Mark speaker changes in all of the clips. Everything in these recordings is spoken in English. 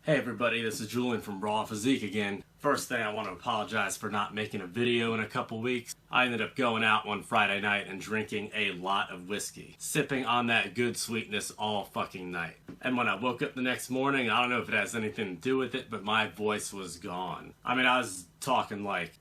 Speaker 1: Hey everybody, this is Julian from Raw Physique again. First thing, I want to apologize for not making a video in a couple weeks. I ended up going out one Friday night and drinking a lot of whiskey, sipping on that good sweetness all fucking night. And when I woke up the next morning, I don't know if it has anything to do with it, but my voice was gone. I mean, I was talking like,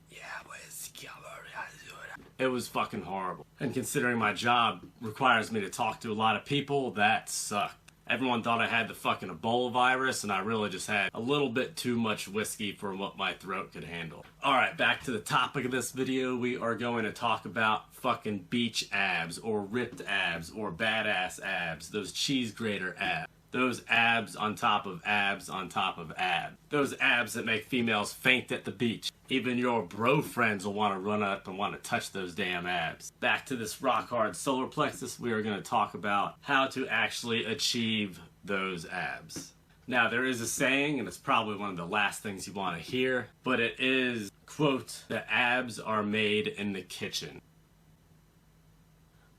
Speaker 1: it was fucking horrible. And considering my job requires me to talk to a lot of people, that sucked. Everyone thought I had the fucking Ebola virus, and I really just had a little bit too much whiskey for what my throat could handle. Alright, back to the topic of this video. We are going to talk about fucking beach abs, or ripped abs, or badass abs. Those cheese grater abs. Those abs on top of abs on top of abs. Those abs that make females faint at the beach. Even your bro friends will want to run up and want to touch those damn abs. Back to this rock hard solar plexus, we are going to talk about how to actually achieve those abs. Now there is a saying, and it's probably one of the last things you want to hear, but it is, quote, "the abs are made in the kitchen."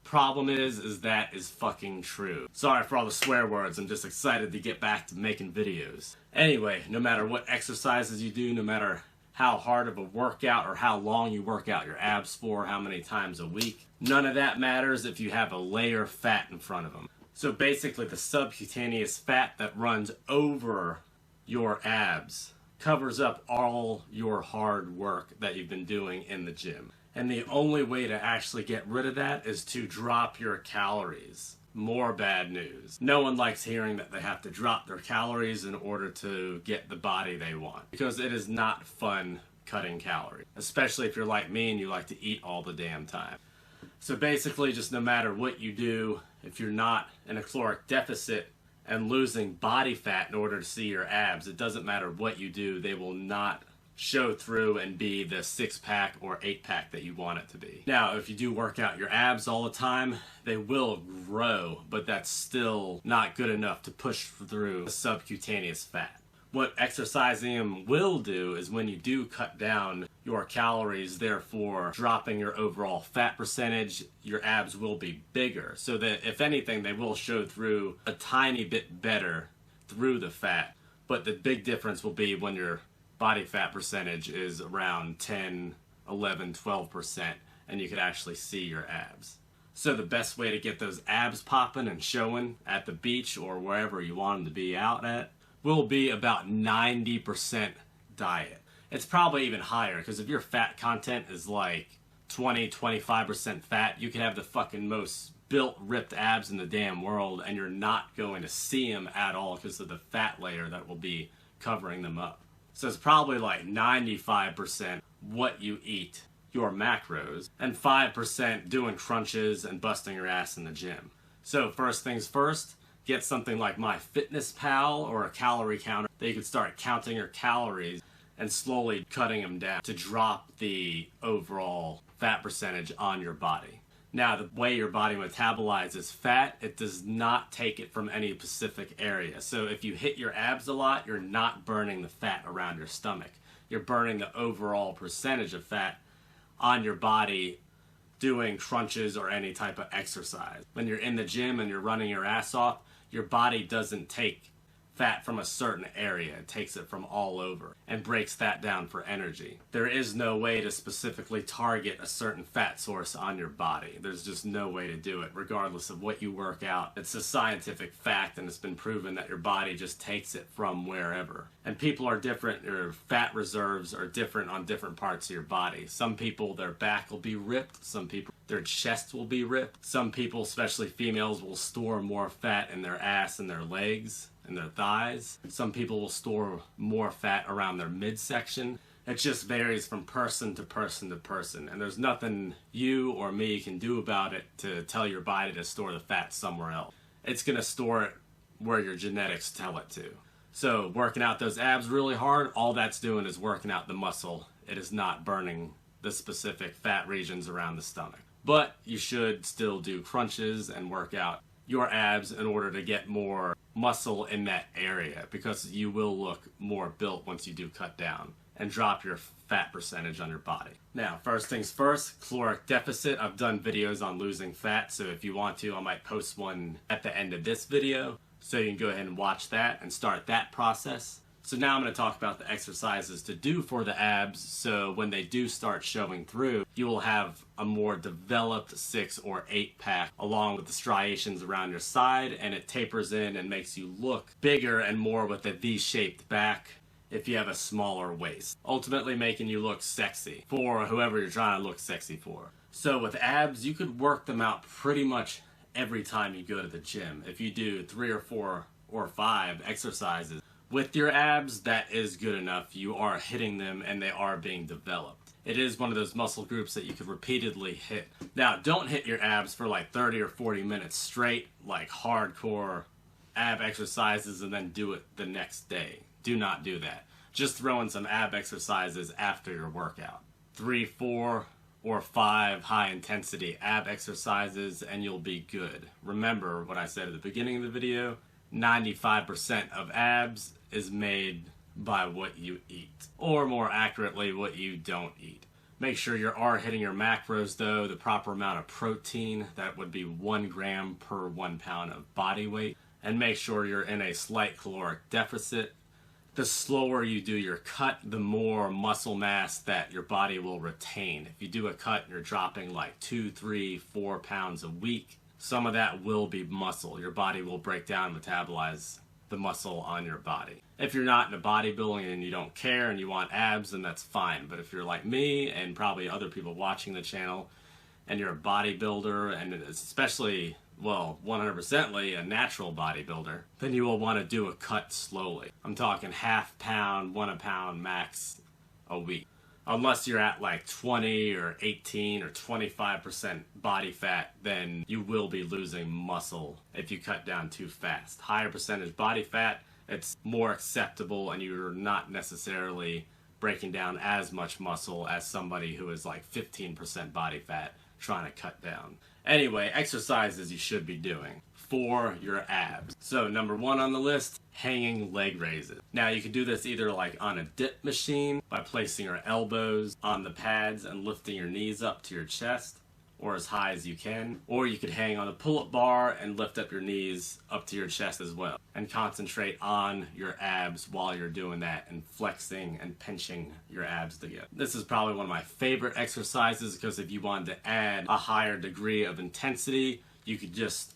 Speaker 1: Problem is that is fucking true. Sorry for all the swear words, I'm just excited to get back to making videos. Anyway, no matter what exercises you do, no matter how hard of a workout or how long you work out your abs for, how many times a week, none of that matters if you have a layer of fat in front of them. So basically the subcutaneous fat that runs over your abs covers up all your hard work that you've been doing in the gym. And the only way to actually get rid of that is to drop your calories. More bad news. No one likes hearing that they have to drop their calories in order to get the body they want. Because it is not fun cutting calories. Especially if you're like me and you like to eat all the damn time. So basically, just no matter what you do, if you're not in a caloric deficit and losing body fat in order to see your abs, it doesn't matter what you do, they will not show through and be the 6-pack or 8-pack that you want it to be. Now, if you do work out your abs all the time, they will grow, but that's still not good enough to push through the subcutaneous fat. What exercising them will do is when you do cut down your calories, therefore dropping your overall fat percentage, your abs will be bigger. So that if anything, they will show through a tiny bit better through the fat. But the big difference will be when your body fat percentage is around 10, 11, 12%, and you can actually see your abs. So the best way to get those abs popping and showing at the beach or wherever you want them to be out at will be about 90% diet. It's probably even higher, because if your fat content is like 20, 25% fat, you can have the fucking most built, ripped abs in the damn world, and you're not going to see them at all because of the fat layer that will be covering them up. So it's probably like 95% what you eat, your macros, and 5% doing crunches and busting your ass in the gym. So first things first, get something like MyFitnessPal or a calorie counter that you can start counting your calories and slowly cutting them down to drop the overall fat percentage on your body. Now, the way your body metabolizes fat, it does not take it from any specific area. So if you hit your abs a lot, you're not burning the fat around your stomach. You're burning the overall percentage of fat on your body doing crunches or any type of exercise. When you're in the gym and you're running your ass off, your body doesn't take fat from a certain area. It takes it from all over and breaks that down for energy. There is no way to specifically target a certain fat source on your body. There's just no way to do it, regardless of what you work out. It's a scientific fact, and it's been proven that your body just takes it from wherever. And people are different. Your fat reserves are different on different parts of your body. Some people, their back will be ripped. Some people, their chest will be ripped. Some people, especially females, will store more fat in their ass and their legs and their thighs. Some people will store more fat around their midsection. It just varies from person to person to person, and there's nothing you or me can do about it to tell your body to store the fat somewhere else. It's going to store it where your genetics tell it to. So working out those abs really hard, all that's doing is working out the muscle. It is not burning the specific fat regions around the stomach. But you should still do crunches and work out your abs in order to get more muscle in that area, because you will look more built once you do cut down and drop your fat percentage on your body. Now, first things first, caloric deficit. I've done videos on losing fat, so if you want to, I might post one at the end of this video, so you can go ahead and watch that and start that process. So now I'm going to talk about the exercises to do for the abs, so when they do start showing through, you will have a more developed 6 or 8 pack along with the striations around your side, and it tapers in and makes you look bigger and more with a V-shaped back if you have a smaller waist, ultimately making you look sexy for whoever you're trying to look sexy for. So with abs, you could work them out pretty much every time you go to the gym. If you do 3 or 4 or 5 exercises with your abs, that is good enough. You are hitting them and they are being developed. It is one of those muscle groups that you could repeatedly hit. Now, don't hit your abs for like 30 or 40 minutes straight, like hardcore ab exercises, and then do it the next day. Do not do that. Just throw in some ab exercises after your workout. 3, 4, or 5 high intensity ab exercises and you'll be good. Remember what I said at the beginning of the video, 95% of abs is made by what you eat, or more accurately, what you don't eat. Make sure you are hitting your macros though, the proper amount of protein, that would be 1 gram per 1 pound of body weight, and make sure you're in a slight caloric deficit. The slower you do your cut, the more muscle mass that your body will retain. If you do a cut and you're dropping like 2, 3, 4 pounds a week, some of that will be muscle. Your body will break down and metabolize the muscle on your body. If you're not into bodybuilding and you don't care and you want abs, then that's fine. But if you're like me and probably other people watching the channel and you're a bodybuilder, and especially, well, 100%ly a natural bodybuilder, then you will want to do a cut slowly. I'm talking half pound, 1 pound max a week. Unless you're at like 20 or 18 or 25% body fat, then you will be losing muscle if you cut down too fast. Higher percentage body fat, it's more acceptable and you're not necessarily breaking down as much muscle as somebody who is like 15% body fat trying to cut down. Anyway, exercises you should be doing for your abs. So number 1 on the list, hanging leg raises. Now you can do this either like on a dip machine by placing your elbows on the pads and lifting your knees up to your chest, or as high as you can, or you could hang on a pull-up bar and lift up your knees up to your chest as well, and concentrate on your abs while you're doing that and flexing and pinching your abs together. This is probably one of my favorite exercises because if you wanted to add a higher degree of intensity, you could just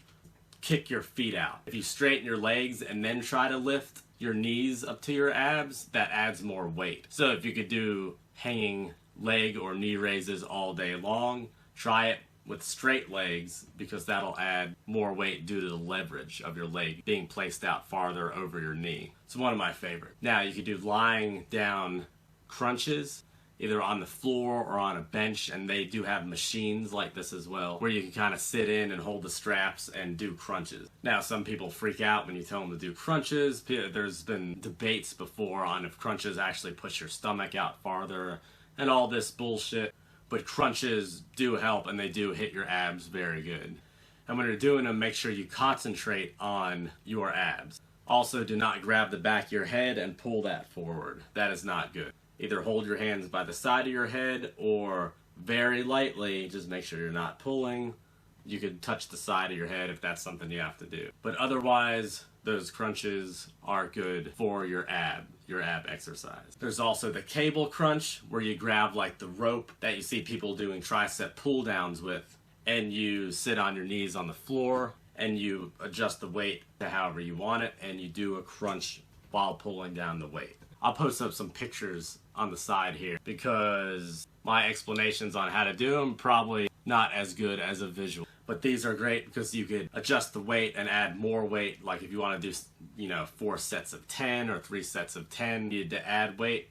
Speaker 1: kick your feet out. If you straighten your legs and then try to lift your knees up to your abs, that adds more weight. So if you could do hanging leg or knee raises all day long, try it with straight legs because that'll add more weight due to the leverage of your leg being placed out farther over your knee. It's one of my favorites. Now you could do lying down crunches, either on the floor or on a bench, and they do have machines like this as well, where you can kind of sit in and hold the straps and do crunches. Now, some people freak out when you tell them to do crunches. There's been debates before on if crunches actually push your stomach out farther and all this bullshit, but crunches do help and they do hit your abs very good. And when you're doing them, make sure you concentrate on your abs. Also, do not grab the back of your head and pull that forward. That is not good. Either hold your hands by the side of your head or very lightly, just make sure you're not pulling. You could touch the side of your head if that's something you have to do. But otherwise, those crunches are good for your ab exercise. There's also the cable crunch, where you grab like the rope that you see people doing tricep pull downs with, and you sit on your knees on the floor and you adjust the weight to however you want it, and you do a crunch while pulling down the weight. I'll post up some pictures on the side here because my explanations on how to do them probably not as good as a visual. But these are great because you could adjust the weight and add more weight. Like if you want to do, 4 sets of 10 or 3 sets of 10, you need to add weight,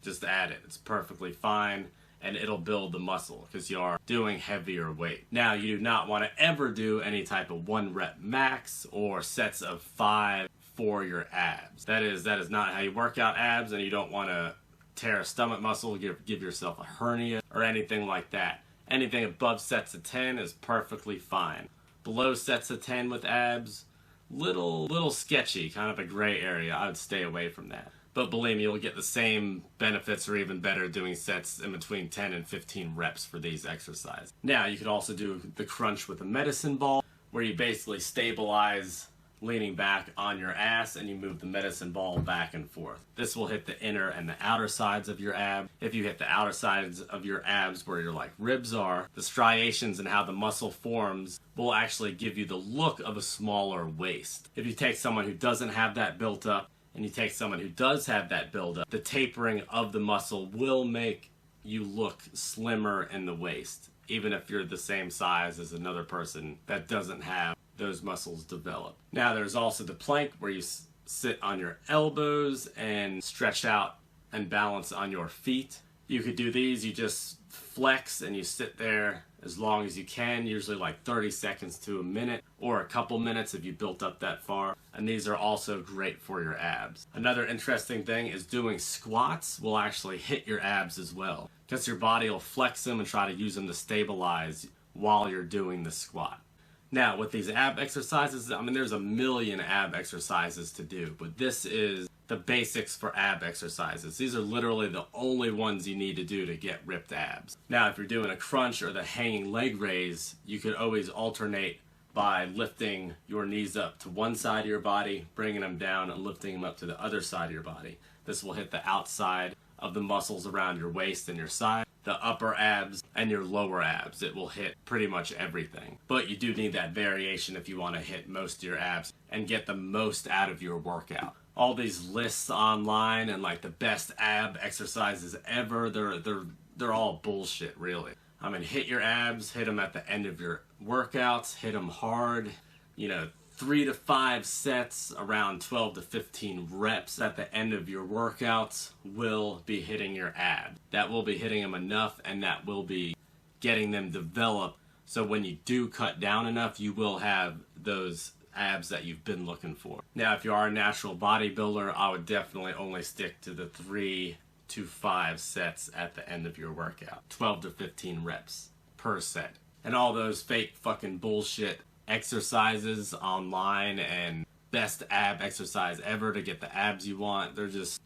Speaker 1: just add it. It's perfectly fine and it'll build the muscle because you are doing heavier weight. Now, you do not want to ever do any type of 1 rep max or sets of 5 for your abs. That is not how you work out abs, and you don't want to tear a stomach muscle, give yourself a hernia or anything like that. Anything above sets of 10 is perfectly fine. Below sets of 10 with abs, little sketchy, kind of a gray area. I would stay away from that. But believe me, you'll get the same benefits or even better doing sets in between 10 and 15 reps for these exercises. Now, you could also do the crunch with a medicine ball, where you basically stabilize leaning back on your ass, and you move the medicine ball back and forth. This will hit the inner and the outer sides of your ab. If you hit the outer sides of your abs where your like ribs are, the striations and how the muscle forms will actually give you the look of a smaller waist. If you take someone who doesn't have that built up and you take someone who does have that build up, the tapering of the muscle will make you look slimmer in the waist, even if you're the same size as another person that doesn't have those muscles develop. Now there's also the plank where you sit on your elbows and stretch out and balance on your feet. You could do these, you just flex and you sit there as long as you can, usually like 30 seconds to a minute or a couple minutes if you built up that far. And these are also great for your abs. Another interesting thing is doing squats will actually hit your abs as well, because your body will flex them and try to use them to stabilize while you're doing the squat. Now with these ab exercises, I mean there's a million ab exercises to do, but this is the basics for ab exercises. These are literally the only ones you need to do to get ripped abs. Now if you're doing a crunch or the hanging leg raise, you could always alternate by lifting your knees up to one side of your body, bringing them down and lifting them up to the other side of your body. This will hit the outside of the muscles around your waist and your side, the upper abs and your lower abs. It will hit pretty much everything. But you do need that variation if you want to hit most of your abs and get the most out of your workout. All these lists online and like the best ab exercises ever, they're all bullshit really. I mean, hit your abs, hit them at the end of your workouts, hit them hard, 3 to 5 sets around 12 to 15 reps at the end of your workouts will be hitting your abs. That will be hitting them enough, and that will be getting them developed, so when you do cut down enough, you will have those abs that you've been looking for. Now if you are a natural bodybuilder, I would definitely only stick to the 3 to 5 sets at the end of your workout. 12 to 15 reps per set. And all those fake fucking bullshit exercises online and best ab exercise ever to get the abs you want, they're just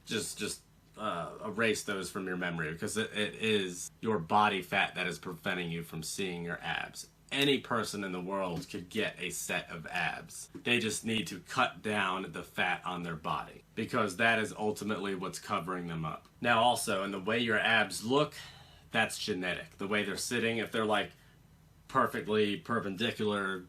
Speaker 1: erase those from your memory, because it is your body fat that is preventing you from seeing your abs. Any person in the world could get a set of abs. They just need to cut down the fat on their body, because that is ultimately what's covering them up. Now also, in the way your abs look, that's genetic. The way they're sitting, if they're like perfectly perpendicular,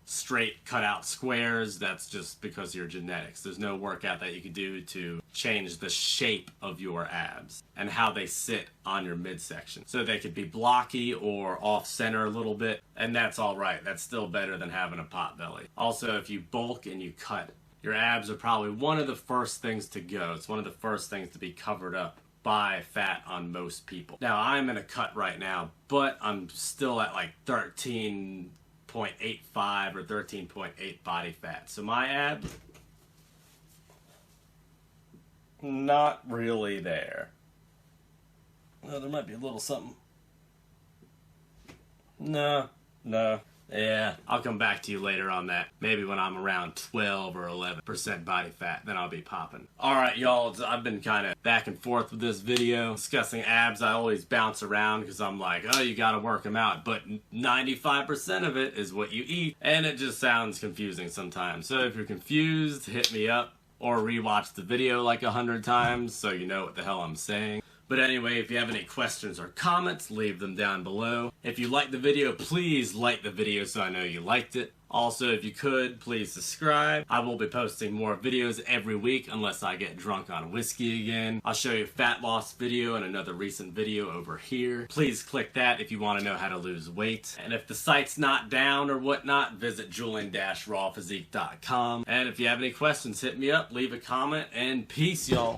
Speaker 1: straight cut out squares, that's just because of your genetics. There's no workout that you can do to change the shape of your abs and how they sit on your midsection. So they could be blocky or off center a little bit, and that's all right. That's still better than having a pot belly. Also, if you bulk and you cut, your abs are probably one of the first things to go. It's one of the first things to be covered up by fat on most people. Now I'm in a cut right now, but I'm still at like 13.85 or 13.8 body fat. So my abs, not really there. Well, there might be a little something. No. Yeah, I'll come back to you later on that. Maybe when I'm around 12 or 11% body fat, then I'll be popping. Alright y'all, I've been kind of back and forth with this video. Discussing abs, I always bounce around because I'm like, oh, you gotta work them out. But 95% of it is what you eat, and it just sounds confusing sometimes. So if you're confused, hit me up or rewatch the video like 100 times so you know what the hell I'm saying. But anyway, if you have any questions or comments, leave them down below. If you liked the video, please like the video so I know you liked it. Also, if you could, please subscribe. I will be posting more videos every week unless I get drunk on whiskey again. I'll show you a fat loss video and another recent video over here. Please click that if you want to know how to lose weight. And if the site's not down or whatnot, visit Julian-rawphysique.com. And if you have any questions, hit me up, leave a comment, and peace, y'all.